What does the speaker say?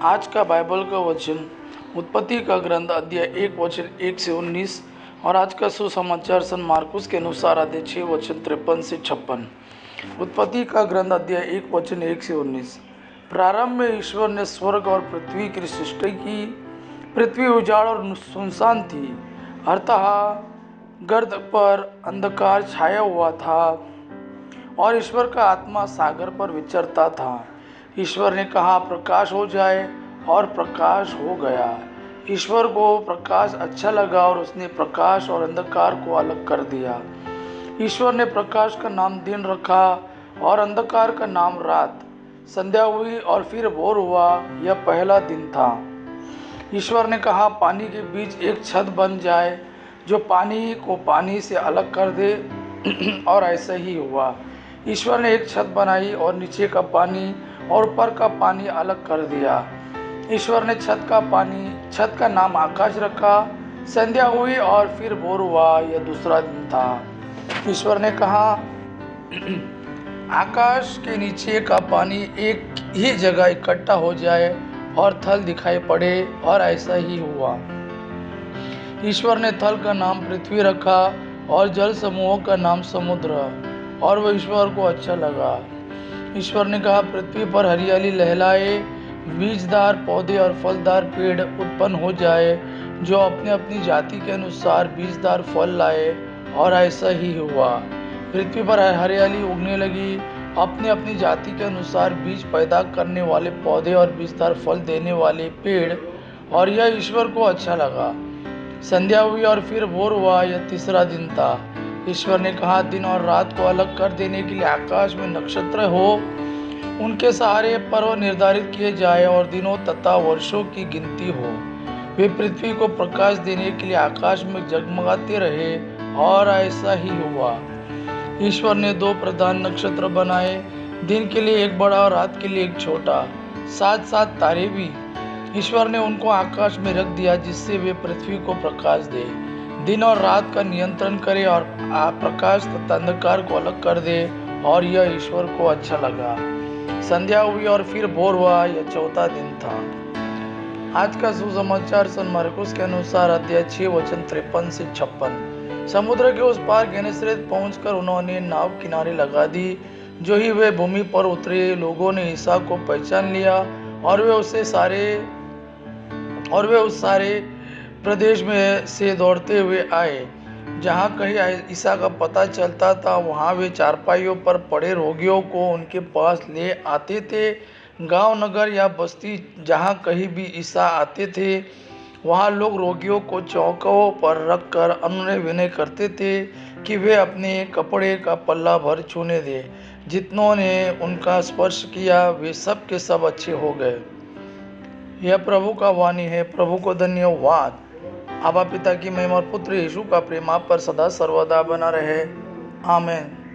आज का बाइबल का वचन उत्पत्ति का ग्रंथ अध्याय 1 वचन 1 से 19 और आज का सुसमाचार सन मार्कुस के अनुसार अध्याय 6 वचन 53 से 56। उत्पत्ति का ग्रंथ अध्याय 1 वचन 1 से 19। प्रारंभ में ईश्वर ने स्वर्ग और पृथ्वी की सृष्टि की। पृथ्वी उजाड़ और सुनसान थी, अर्थाह गर्द पर अंधकार छाया हुआ था और ईश्वर का आत्मा सागर पर विचरता था। ईश्वर ने कहा, प्रकाश हो जाए, और प्रकाश हो गया। ईश्वर को प्रकाश अच्छा लगा और उसने प्रकाश और अंधकार को अलग कर दिया। ईश्वर ने प्रकाश का नाम दिन रखा और अंधकार का नाम रात। संध्या हुई और फिर भोर हुआ, यह पहला दिन था। ईश्वर ने कहा, पानी के बीच एक छत बन जाए जो पानी को पानी से अलग कर दे, और ऐसा ही हुआ। ईश्वर ने एक छत बनाई और नीचे का पानी और ऊपर का पानी अलग कर दिया। ईश्वर ने छत का नाम आकाश रखा। संध्या हुई और फिर भोर हुआ, यह दूसरा दिन था। ईश्वर ने कहा, आकाश के नीचे का पानी एक ही जगह इकट्ठा हो जाए और थल दिखाई पड़े, और ऐसा ही हुआ। ईश्वर ने थल का नाम पृथ्वी रखा और जल समूहों का नाम समुद्र, और वह ईश्वर को अच्छा लगा। ईश्वर ने कहा, पृथ्वी पर हरियाली लहलाए, बीजदार पौधे और फलदार पेड़ उत्पन्न हो जाए जो अपने अपनी जाति के अनुसार बीजदार फल लाए, और ऐसा ही हुआ। पृथ्वी पर हरियाली उगने लगी, अपने अपनी जाति के अनुसार बीज पैदा करने वाले पौधे और बीजदार फल देने वाले पेड़, और यह ईश्वर को अच्छा लगा। संध्या हुई और फिर भोर हुआ, यह तीसरा दिन था। ईश्वर ने कहा, दिन और रात को अलग कर देने के लिए आकाश में नक्षत्र हो, उनके सहारे पर्व निर्धारित किए जाए और दिनों तथा वर्षों की गिनती हो। वे पृथ्वी को प्रकाश देने के लिए आकाश में जगमगाते रहे, और ऐसा ही हुआ। ईश्वर ने दो प्रधान नक्षत्र बनाए, दिन के लिए एक बड़ा और रात के लिए एक छोटा, साथ साथ तारे भी। ईश्वर ने उनको आकाश में रख दिया जिससे वे पृथ्वी को प्रकाश दे, दिन और रात का नियंत्रण करे और प्रकाश तथा अंधकार को अलग कर दे, और यह ईश्वर को अच्छा लगा। संध्या हुई और फिर भोर हुआ, यह चौथा दिन था। आज का सुसमाचार सन मार्कुस के अनुसार अध्याय 6 वचन 53 से 56। समुद्र के उस पार गेनेसरेत पहुंचकर उन्होंने नाव किनारे लगा दी। जो ही वे भूमि पर उतरे, लोगों ने ईसा को पहचान लिया, और वे उस सारे प्रदेश में से दौड़ते हुए आए। जहाँ कहीं ईसा का पता चलता था, वहाँ वे चारपाइयों पर पड़े रोगियों को उनके पास ले आते थे। गांव, नगर या बस्ती जहाँ कहीं भी ईसा आते थे, वहाँ लोग रोगियों को चौकों पर रखकर अनुनय विनय करते थे कि वे अपने कपड़े का पल्ला भर छूने दें। जितनों ने उनका स्पर्श किया, वे सब के सब अच्छे हो गए। यह प्रभु का वाणी है। प्रभु को धन्यवाद। आबा पिता की महिमा और पुत्र यीशु का प्रेम आप पर सदा सर्वदा बना रहे। आमीन।